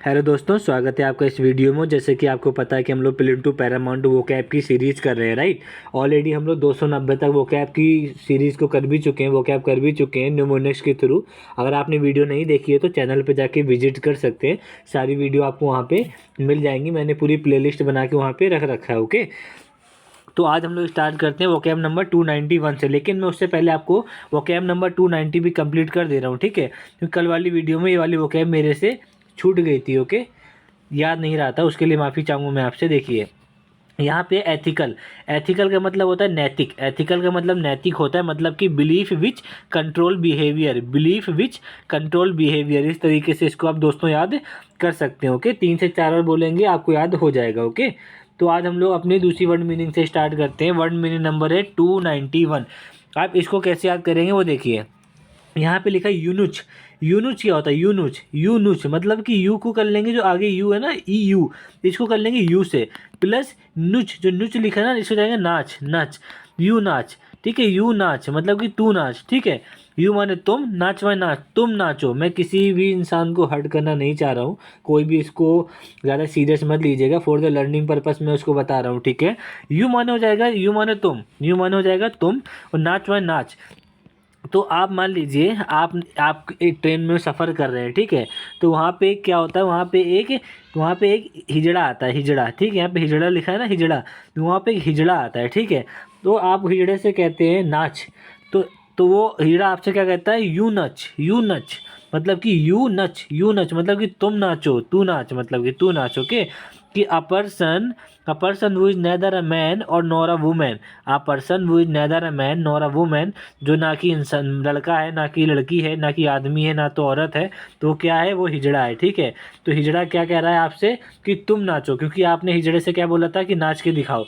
Hello दोस्तों, स्वागत है आपका इस वीडियो में। जैसे कि आपको पता है कि हम लोग प्लेन टू पैरामाउंट वोकैब की सीरीज़ कर रहे हैं, राइट। ऑलरेडी हम लोग 290 तक वोकैब की सीरीज़ को कर भी चुके हैं, वोकैब कर भी चुके हैं न्यूमोनिक्स के थ्रू। अगर आपने वीडियो नहीं देखी है तो चैनल पे जाके विजिट कर सकते हैं, सारी वीडियो आपको वहाँ पे मिल जाएंगी। मैंने पूरी प्लेलिस्ट बना के वहाँ पे रख रखा है, ओके। तो आज हम लोग स्टार्ट करते हैं वोकैब नंबर 291 से, लेकिन मैं उससे पहले आपको वोकैब नंबर 290 भी कंप्लीट कर दे रहा हूँ, ठीक है। क्योंकि कल वाली वीडियो में ये वाली वोकैब मेरे से छूट गई थी, ओके। याद नहीं रहा था, उसके लिए माफ़ी चाहूँगा मैं आपसे। देखिए यहाँ पे एथिकल, एथिकल का मतलब होता है नैतिक। एथिकल का मतलब नैतिक होता है, मतलब कि belief which control behaviour, belief which control behaviour. इस तरीके से इसको आप दोस्तों याद कर सकते हैं, ओके। 3 से 4 बार बोलेंगे आपको याद हो जाएगा, ओके। तो आज हम लोग अपनी दूसरी वर्ड मीनिंग से स्टार्ट करते हैं। वर्ड मीनिंग नंबर है 291। आप इसको कैसे याद करेंगे वो देखिए। यहाँ पे लिखा है यूनुच। यूनुच क्या होता है? यूनुच, यूनुच मतलब कि यू को कर लेंगे, जो आगे यू है ना, ई यू, इसको कर लेंगे यू से, प्लस नुच, जो नुच लिखा है ना, इसको जाएंगे नाच, नाच, यू नाच, ठीक है। यू नाच मतलब कि तू नाच, ठीक है। यू माने तुम, नाच माने नाच, तुम नाचो। मैं किसी भी इंसान को हर्ट करना नहीं चाह रहा हूँ, कोई भी इसको ज़्यादा सीरियस मत लीजिएगा, फॉर द लर्निंग पर्पस मैं उसको बता रहा हूँ, ठीक है। यू माने हो जाएगा, यू माने तुम, यू माने हो जाएगा तुम, और नाच माने नाच। तो आप मान लीजिए आप एक ट्रेन में सफ़र कर रहे हैं, ठीक है। तो वहाँ पे क्या होता है, वहाँ पे एक हिजड़ा आता है, हिजड़ा, ठीक है। यहाँ पे हिजड़ा लिखा है ना, हिजड़ा, तो वहाँ पे एक हिजड़ा आता है, ठीक है। तो आप हिजड़े से कहते हैं नाच। तो तो वो हिजड़ा आपसे क्या कहता है? यू नच, यू नच मतलब कि यू नच, यू नच मतलब कि तुम नाचो, तू नाच मतलब कि तू नाच, ओके। कि a person who is neither a man और nor a woman, a person who is neither a man nor a woman, जो ना कि इंसान लड़का है, ना कि लड़की है, ना कि आदमी है, ना तो औरत है, तो क्या है? वो हिजड़ा है, ठीक है। तो हिजड़ा क्या कह रहा है आपसे? कि तुम नाचो, क्योंकि आपने हिजड़े से क्या बोला था? कि नाच के दिखाओ।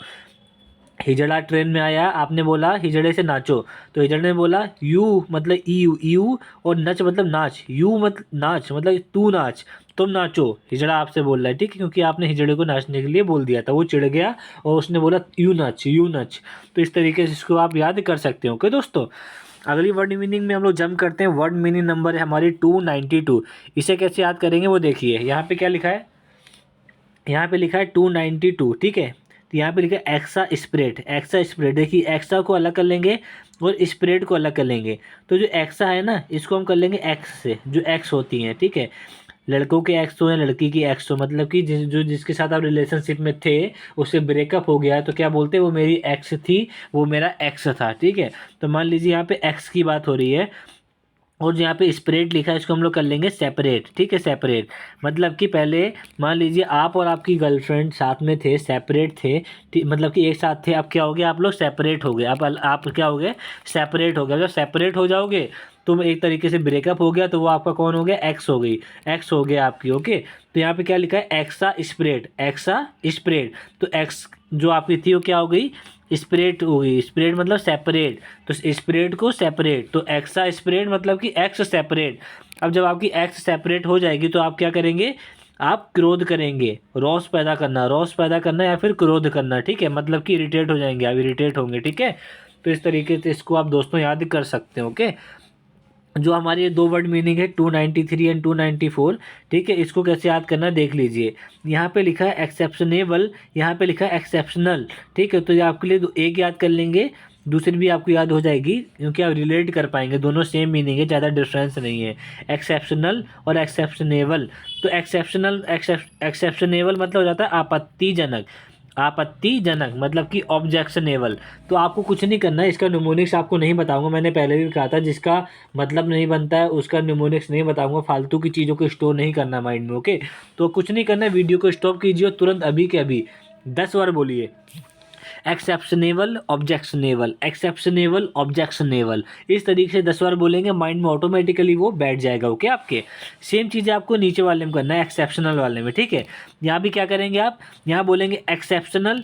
हिजड़ा ट्रेन में आया, आपने बोला हिजड़े से नाचो, तो हिजड़े ने बोला यू मतलब यू, यू, और नच मतलब नाच, यू मत नाच मतलब तू नाच, तुम नाचो। हिजड़ा आपसे बोल रहा है, ठीक है, क्योंकि आपने हिजड़े को नाचने के लिए बोल दिया था, वो चिढ़ गया और उसने बोला यू नच, यू नच। तो इस तरीके से इसको आप याद कर सकते हो, ओके दोस्तों। अगली वर्ड मीनिंग में हम लोग जंप करते हैं। वर्ड मीनिंग नंबर है हमारी 292। इसे कैसे याद करेंगे वो देखिए। यहाँ पे क्या लिखा है? यहाँ पे लिखा है 292, ठीक है। तो यहाँ पे लिखा है एक्सा स्प्रेड, एक्सा स्प्रेड। देखिए एक्सा को अलग कर लेंगे और स्प्रेड को अलग कर लेंगे। तो जो एक्सा है ना, इसको हम कर लेंगे एक्स से, जो एक्स होती हैं, ठीक है। लड़कों के एक्स हो या लड़की की एक्स हो, मतलब कि जिसके साथ आप रिलेशनशिप में थे, उससे ब्रेकअप हो गया है, तो क्या बोलते हैं? वो मेरी एक्स थी, वो मेरा एक्स था, ठीक है। तो मान लीजिए यहाँ पे एक्स की बात हो रही है, और जो यहाँ पे स्प्रेड लिखा है इसको हम लोग कर लेंगे सेपरेट, ठीक है। सेपरेट मतलब कि पहले मान लीजिए आप और आपकी गर्लफ्रेंड साथ में थे, सेपरेट थे, मतलब कि एक साथ थे। अब क्या हो गया? आप लोग सेपरेट हो गए। अब आप क्या हो गए? सेपरेट हो गए। जब सेपरेट हो जाओगे तो एक तरीके से ब्रेकअप हो गया, तो वो आपका कौन हो गया? एक्स हो गई, एक्स हो गया आपकी, ओके। तो यहाँ पे क्या लिखा है? एक्सा स्प्रेड, एक्सा स्प्रेड। तो एक्स जो आपकी थी वो क्या हो गई? स्प्रेड हो गई। स्प्रेड मतलब सेपरेट, तो स्प्रेड को सेपरेट, तो एक्सा स्प्रेड मतलब कि एक्स सेपरेट। अब जब आपकी एक्स सेपरेट हो जाएगी तो आप क्या करेंगे? आप क्रोध करेंगे, रोष पैदा करना, रोष पैदा करना या फिर क्रोध करना, ठीक है। मतलब कि इरिटेट हो जाएंगे, आप इरिटेट होंगे, ठीक है। तो इस तरीके से इसको आप दोस्तों याद कर सकते हो, ओके। जो हमारी ये दो वर्ड मीनिंग है 293 एंड 294, ठीक है। इसको कैसे याद करना देख लीजिए। यहाँ पे लिखा है एक्सेप्शनेबल, यहाँ पे लिखा है एक्सेप्शनल, ठीक है। तो ये आपके लिए एक याद कर लेंगे, दूसरी भी आपको याद हो जाएगी, क्योंकि आप रिलेट कर पाएंगे, दोनों सेम मीनिंग है, ज़्यादा डिफरेंस नहीं है। एक्सेप्शनल और एक्सेप्शनेबल। तो एक्सेप्शनेबल मतलब हो जाता है आपत्तिजनक, आपत्तिजनक मतलब कि ऑब्जेक्शनेबल। तो आपको कुछ नहीं करना है, इसका न्यूमोनिक्स आपको नहीं बताऊंगा, मैंने पहले भी कहा था, जिसका मतलब नहीं बनता है उसका न्यूमोनिक्स नहीं बताऊंगा। फालतू की चीज़ों को स्टोर नहीं करना माइंड में, ओके। तो कुछ नहीं करना है, वीडियो को स्टॉप कीजिए और तुरंत अभी के अभी 10 बार बोलिए एक्सेप्शनेबल, ऑब्जेक्शनेबल, एक्सेप्शनेबल, ऑब्जेक्शनेबल। इस तरीके से 10 बार बोलेंगे, माइंड में ऑटोमेटिकली वो बैठ जाएगा, ओके आपके। सेम चीज़ आपको नीचे वाले में करना है, एक्सेप्शनल वाले में, ठीक है। यहाँ भी क्या करेंगे आप? यहाँ बोलेंगे exceptional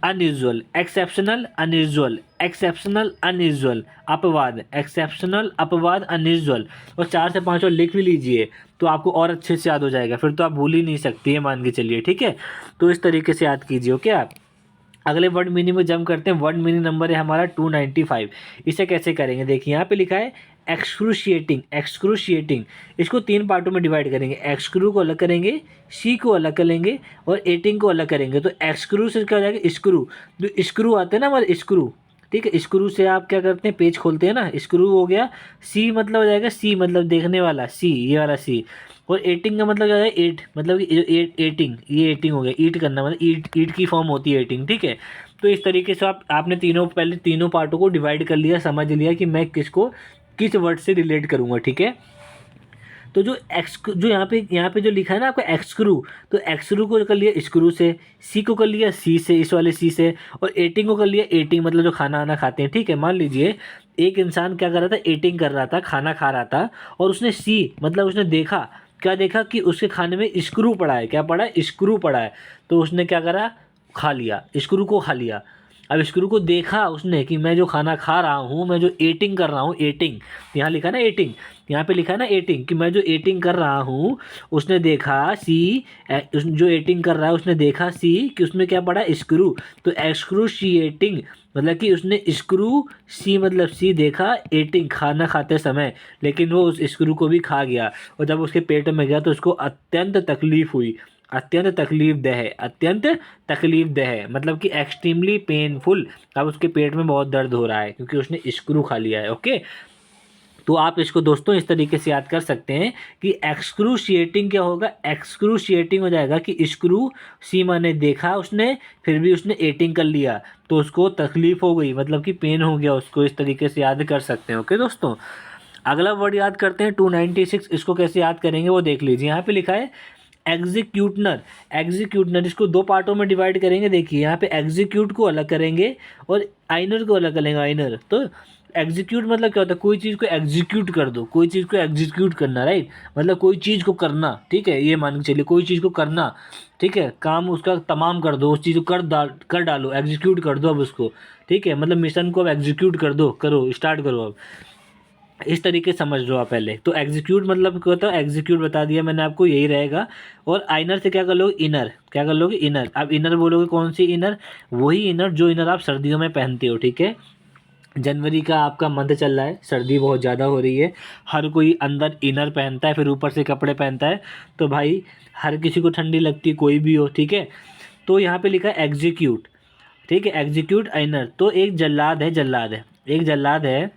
unusual, exceptional unusual, exceptional unusual, अपवाद, एक्सेप्शनल अपवाद अनयूजुअल। और 4 से 5 और लिख भी लीजिए, तो आपको और अच्छे से याद हो जाएगा, फिर तो आप भूल ही नहीं सकती है, मान के चलिए, ठीक है। तो इस तरीके से याद कीजिए, ओके आप। अगले वर्ड मीनिंग में जंप करते हैं। वर्ड मीनिंग नंबर है हमारा 295। इसे कैसे करेंगे? देखिए यहाँ पे लिखा है एक्सक्रूशिएटिंग, एक्सक्रूशिएटिंग, इसको 3 पार्टों में डिवाइड करेंगे। एक्सक्रू को अलग करेंगे, सी को अलग करेंगे और एटिंग को अलग करेंगे। तो एक्सक्रू से क्या हो जाएगा, स्क्रू। जो स्क्रू आते हैं ना हमारे स्क्रू, ठीक है, स्क्रू से आप क्या करते हैं, पेज खोलते हैं ना, स्क्रू हो गया। सी मतलब हो जाएगा, सी मतलब देखने वाला, सी, ये वाला सी। और एटिंग का मतलब क्या है, एट, मतलब कि एटिंग, ये एटिंग हो गया, ईट करना, मतलब ईट, ईट की फॉर्म होती है एटिंग, ठीक है। तो इस तरीके से आपने पहले तीनों पार्टों को डिवाइड कर लिया, समझ लिया कि मैं किसको किस वर्ड से रिलेट करूँगा, ठीक है। तो जो यहाँ पे जो लिखा है ना आपका एक्सक्रू, तो एक्सक्रू को कर लिया स्क्रू से, सी को कर लिया सी से, इस वाले सी से, और एटिंग को कर लिया एटिंग, मतलब जो खाना वाना खाते हैं, ठीक है। मान लीजिए एक इंसान क्या कर रहा था, एटिंग कर रहा था, खाना खा रहा था, और उसने सी मतलब उसने देखा, क्या देखा कि उसके खाने में स्क्रू पड़ा है, क्या पड़ा है, स्क्रू पड़ा है। तो उसने क्या करा, खा लिया, स्क्रू को खा लिया। अब स्क्रू को देखा उसने कि मैं जो खाना खा रहा हूँ, मैं जो एटिंग कर रहा हूँ, एटिंग, यहाँ लिखा ना एटिंग, यहाँ पे लिखा है ना एटिंग, कि मैं जो एटिंग कर रहा हूँ, उसने देखा सी, जो एटिंग कर रहा है उसने देखा सी कि उसमें क्या पड़ा है, स्क्रू। तो एक्सक्रूशिएटिंग मतलब कि उसने स्क्रू, सी मतलब सी देखा, एटिंग खाना खाते समय, लेकिन वो उस स्क्रू को भी खा गया, और जब उसके पेट में गया तो उसको अत्यंत तकलीफ हुई, अत्यंत तकलीफदेह है, अत्यंत तकलीफदेह है, मतलब कि एक्सट्रीमली पेनफुल। अब उसके पेट में बहुत दर्द हो रहा है क्योंकि उसने स्क्रू खा लिया है, ओके। तो आप इसको दोस्तों इस तरीके से याद कर सकते हैं कि एक्सक्रूशिएटिंग क्या होगा, एक्सक्रूशिएटिंग हो जाएगा कि स्क्रू, सी माने देखा उसने, फिर भी उसने एटिंग कर लिया, तो उसको तकलीफ हो गई, मतलब कि पेन हो गया उसको, इस तरीके से याद कर सकते हैं, ओके दोस्तों। अगला वर्ड याद करते हैं 296, इसको कैसे याद करेंगे वो देख लीजिए। यहाँ पे लिखा है एग्जीक्यूटनर, एग्जीक्यूटनर, इसको 2 पार्टों में डिवाइड करेंगे। देखिए यहाँ पे एग्जीक्यूट को अलग करेंगे और आइनर को अलग करेंगे, आइनर। तो एग्जीक्यूट मतलब क्या होता है, कोई चीज़ को एग्जीक्यूट कर दो, कोई चीज़ को एग्जीक्यूट करना, राइट, मतलब कोई चीज़ को करना, ठीक है, ये मान के चलिए कोई चीज़ को करना, ठीक है, काम उसका तमाम कर दो, उस चीज़ को कर डालो, एग्जीक्यूट कर दो अब उसको, ठीक है, मतलब मिशन को अब एग्जीक्यूट कर दो, करो, स्टार्ट करो अब, इस तरीके से समझ लो आप पहले। तो एग्जीक्यूट मतलब क्या होता है, एग्जीक्यूट बता दिया मैंने आपको, यही रहेगा। और आइनर से क्या कर लोगे, इनर, क्या कर लोगे, इनर। अब इनर बोलोगे कौन सी इनर, वही इनर जो इनर आप सर्दियों में पहनते हो, ठीक है। जनवरी का आपका मंथ चल रहा है, सर्दी बहुत ज़्यादा हो रही है, हर कोई अंदर इनर पहनता है, फिर ऊपर से कपड़े पहनता है, तो भाई हर किसी को ठंडी लगती है, कोई भी हो, ठीक है। तो यहाँ पे लिखा है एग्जीक्यूट, ठीक है, एग्जीक्यूट आइनर। तो एक जल्लाद है, जल्लाद है, एक जल्लाद है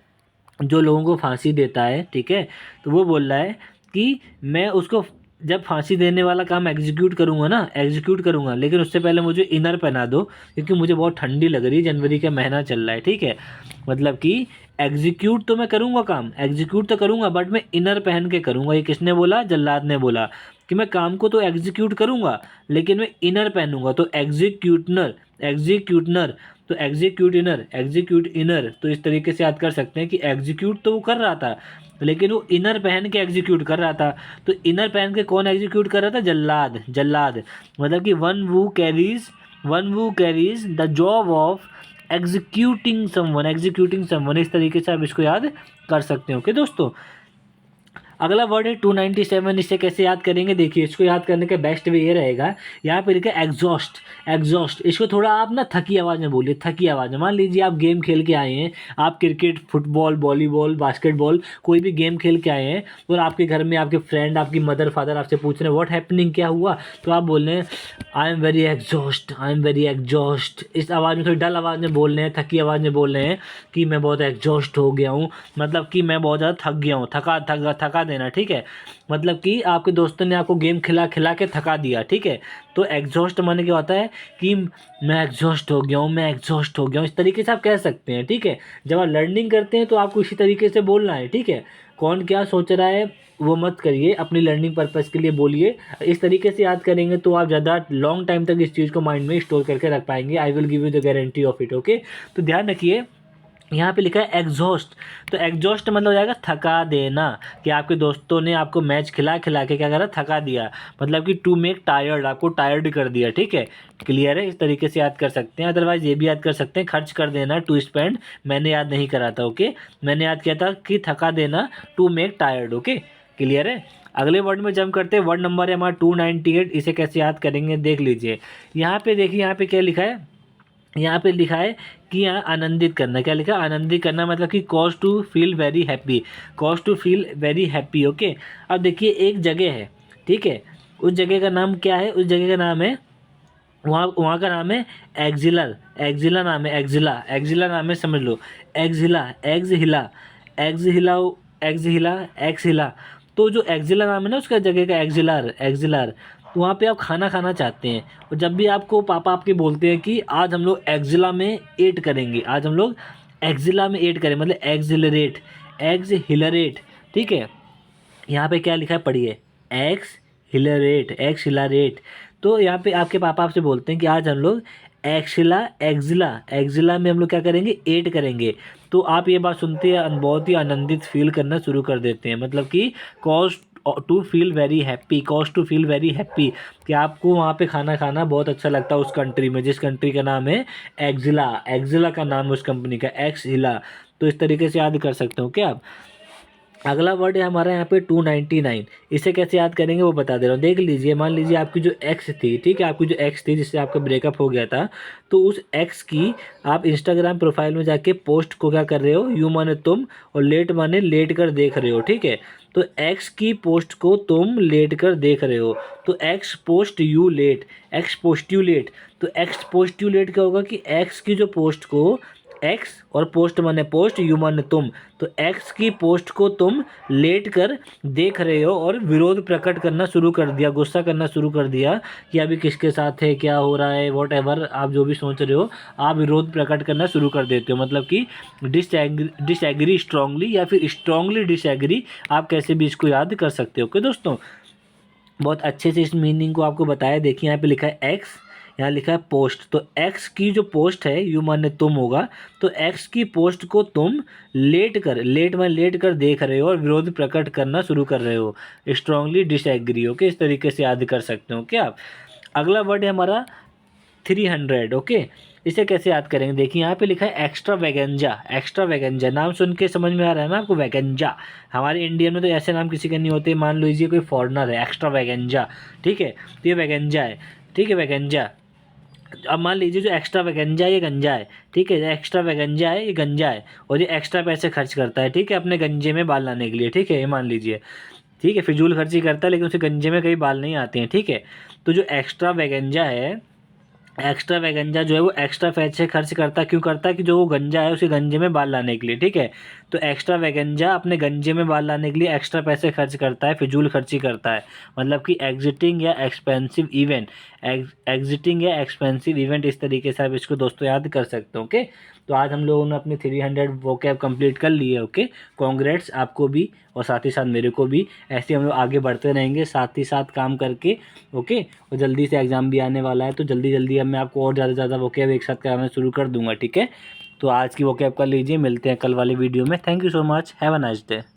जो लोगों को फांसी देता है, ठीक है। तो वो बोल रहा है कि मैं उसको जब फांसी देने वाला काम एग्जीक्यूट करूँगा ना, एग्जीक्यूट करूँगा, लेकिन उससे पहले मुझे इनर पहना दो क्योंकि मुझे बहुत ठंडी लग रही है, जनवरी का महीना चल रहा है, ठीक है। मतलब कि एग्जीक्यूट तो मैं करूँगा काम, एग्जीक्यूट तो करूँगा, बट मैं इनर पहन के करूँगा। ये किसने बोला, जल्लाद ने बोला कि मैं काम को तो एग्जीक्यूट करूँगा लेकिन मैं इनर पहनूंगा। तो एग्जीक्यूटनर, एग्जीक्यूटनर, तो एग्जीक्यूट इनर, एग्जीक्यूट इनर। तो इस तरीके से याद कर सकते हैं कि एग्जीक्यूट तो वो कर रहा था लेकिन वो इनर पहन के एग्जीक्यूट कर रहा था। तो इनर पहन के कौन एग्जीक्यूट कर रहा था, जल्लाद, जल्लाद, मतलब कि one who carries the job of executing someone, executing someone. इस तरीके से आप इसको याद कर सकते हो, ओके दोस्तों। अगला वर्ड है 297, इसे कैसे याद करेंगे, देखिए इसको याद करने का बेस्ट वे ये रहेगा, यहाँ पे लिखा है एग्जॉस्ट, एग्जॉस्ट। इसको थोड़ा आप ना थकी आवाज़ में बोलिए, थकी आवाज़ में। मान लीजिए आप गेम खेल के आए हैं, आप क्रिकेट, फुटबॉल, वॉलीबॉल, बास्केटबॉल, कोई भी गेम खेल के आए हैं, और आपके घर में आपके फ्रेंड, आपकी मदर फादर आपसे पूछ रहे हैं व्हाट हैपनिंग, क्या हुआ, तो आप बोल रहे हैं I am very exhaust, I am very exhaust. इस आवाज़ में, थोड़ी डल आवाज़ में बोल रहे हैं, थकी आवाज़ में बोल रहे हैं कि मैं बहुत एग्जॉस्ट हो गया हूँ, मतलब कि मैं बहुत ज़्यादा थक गया हूँ, थका देना, ठीक है। मतलब कि आपके दोस्तों ने आपको गेम खिला खिला के थका दिया, ठीक है। तो एग्जॉस्ट माने क्या होता है कि मैं एग्जॉस्ट हो गया हूँ, मैं एग्जॉस्ट हो गया हूँ, इस तरीके से आप कह सकते हैं, ठीक है। जब आप लर्निंग करते हैं तो आपको इसी तरीके से बोलना है, ठीक है। कौन क्या सोच रहा है वो मत करिए, अपनी लर्निंग पर्पज़ के लिए बोलिए। इस तरीके से याद करेंगे तो आप ज़्यादा लॉन्ग टाइम तक इस चीज़ को माइंड में स्टोर करके रख पाएंगे। I will give you the guarantee of it, okay. तो ध्यान रखिए, यहाँ पे लिखा है एग्जॉस्ट। तो एग्जॉस्ट मतलब हो जाएगा थका देना, कि आपके दोस्तों ने आपको मैच खिला खिला के क्या करा, थका दिया, मतलब कि टू मेक टायर्ड, आपको टायर्ड कर दिया, ठीक है। क्लियर है, इस तरीके से याद कर सकते हैं। अदरवाइज ये भी याद कर सकते हैं खर्च कर देना, टू स्पेंड, मैंने याद नहीं करा था, ओके। मैंने याद किया था कि थका देना, to make tired, okay. Clear है। अगले वर्ड में जंप करते हैं, वर्ड नंबर है हमारा 298। इसे कैसे याद करेंगे देख लीजिए। यहाँ पे देखिए, यहाँ पे क्या लिखा है, यहाँ पे लिखा है कि यहाँ आनंदित करना, क्या लिखा है, आनंदित करना, मतलब कि cause to feel very happy, cause to feel very happy. Okay, अब देखिए एक जगह है, ठीक है, उस जगह का नाम क्या है, उस जगह का नाम है, वहाँ वहाँ का नाम है एक्जिलर, एक्जिला नाम है, एक्जिला, एक्जिला नाम है, समझ लो, एक्जिला, एग्ज हिला, एग्ज हिला, एग्ज हिला, एक्स हिला। तो जो एक्जिला नाम है ना उसका जगह का, एक्जिलर, एक्जिलर, तो वहाँ पे आप खाना खाना चाहते हैं, और जब भी आपको पापा आपके बोलते हैं कि आज हम लोग एक्जिला में एट करेंगे, आज हम लोग एक्जिला में एट करें, मतलब एक्जिलरेट, एग्ज हिलरेट, ठीक है। यहाँ पे क्या लिखा है पढ़िए, एक्स हिलरेट, एक्स हिलारेट। तो यहाँ पे आपके पापा आपसे बोलते हैं कि आज हम लोग एक्सिला, एक्जिला, एक्जिला में हम लोग क्या करेंगे, एट करेंगे। तो आप ये बात सुनते हैं बहुत ही आनंदित फील करना शुरू कर देते हैं, मतलब कि cause to feel very happy, cause to feel very happy, कि आपको वहाँ पे खाना खाना बहुत अच्छा लगता है उस कंट्री में, जिस कंट्री का नाम है एक्जिला, एक्जिला का नाम है उस कंपनी का, एक्स हिला। तो इस तरीके से याद कर सकते हो क्या आप। अगला वर्ड है हमारा यहाँ पे 299, इसे कैसे याद करेंगे वो बता दे रहा हूँ, देख लीजिए। मान लीजिए आपकी जो एक्स थी, ठीक है, आपकी जो एक्स थी जिससे आपका ब्रेकअप हो गया था, तो उस एक्स की आप इंस्टाग्राम प्रोफाइल में जाके पोस्ट को क्या कर रहे हो, यू माने तुम, और लेट माने लेट कर देख रहे हो, ठीक है। तो एक्स की पोस्ट को तुम लेट कर देख रहे हो, तो x post you let, x post you let. तो एक्स पोस्ट यू लेट क्या होगा कि एक्स की जो पोस्ट को, एक्स और पोस्ट माने पोस्ट, यू माने तुम, तो एक्स की पोस्ट को तुम लेट कर देख रहे हो और विरोध प्रकट करना शुरू कर दिया, गुस्सा करना शुरू कर दिया कि अभी किसके साथ है, क्या हो रहा है, वॉट एवर आप जो भी सोच रहे हो, आप विरोध प्रकट करना शुरू कर देते हो, मतलब कि डिसएग्री स्ट्रांगली, या फिर स्ट्रांगली डिसएग्री, आप कैसे भी इसको याद कर सकते हो। ओके दोस्तों, बहुत अच्छे से इस मीनिंग को आपको बताया। देखिए यहाँ पे लिखा है एक्स, यहाँ लिखा है पोस्ट, तो एक्स की जो पोस्ट है, यू माने तुम होगा, तो एक्स की पोस्ट को तुम लेट कर, लेट माने लेट कर देख रहे हो और विरोध प्रकट करना शुरू कर रहे हो, स्ट्रांगली डिसएग्री। ओके, इस तरीके से याद कर सकते हो क्या आप। अगला वर्ड है हमारा 300। ओके, इसे कैसे याद करेंगे, देखिए यहाँ पे लिखा है एक्स्ट्रा वैगेंजा, एक्स्ट्रा वैगेंजा, नाम सुन के समझ में आ रहा है ना आपको, वैगेंजा। हमारे इंडिया में तो ऐसे नाम किसी के नहीं होते, मान लीजिए कोई फॉरेनर है, एक्स्ट्रा वैगेंजा, ठीक है, तो ये वैगेंजा है, ठीक है, वैगेंजा। अब मान लीजिए जो एक्स्ट्रा वैगेंजा है ये गंजा है, ठीक है, एक्स्ट्रा वैगेंजा है ये गंजा है, और ये एक्स्ट्रा पैसे खर्च करता है, ठीक है, अपने गंजे में बाल लाने के लिए, ठीक है, ये मान लीजिए, ठीक है, फिजूल खर्ची करता है, लेकिन उसे गंजे में कहीं बाल नहीं आते हैं, ठीक है। तो जो एक्स्ट्रा वैगेंजा है, एक्स्ट्रा वैगंजा जो है वो एक्स्ट्रा पैसे खर्च करता है, क्यों करता है कि जो वो गंजा है उसे गंजे में बाल लाने के लिए, ठीक है। तो एक्स्ट्रा वैगंजा अपने गंजे में बाल लाने के लिए एक्स्ट्रा पैसे खर्च करता है, फिजूल खर्ची करता है, मतलब कि एग्जिटिंग या एक्सपेंसिव इवेंट, एग्जिटिंग या एक्सपेंसिव इवेंट, इस तरीके से आप इसको दोस्तों याद कर सकते हो। ओके, तो आज हम लोगों ने अपने 300 वोकैब कंप्लीट कर लिए। ओके, कॉन्ग्रेट्स आपको भी और साथ ही साथ मेरे को भी। ऐसे हम लोग आगे बढ़ते रहेंगे साथ ही साथ काम करके। ओके, और जल्दी से एग्ज़ाम भी आने वाला है, तो जल्दी जल्दी अब मैं आपको और ज़्यादा से ज़्यादा वोकैब एक साथ कराना शुरू कर दूंगा, ठीक है। तो आज की वोकैब कर लीजिए, मिलते हैं कल वाली वीडियो में। Thank you so much, have a nice day.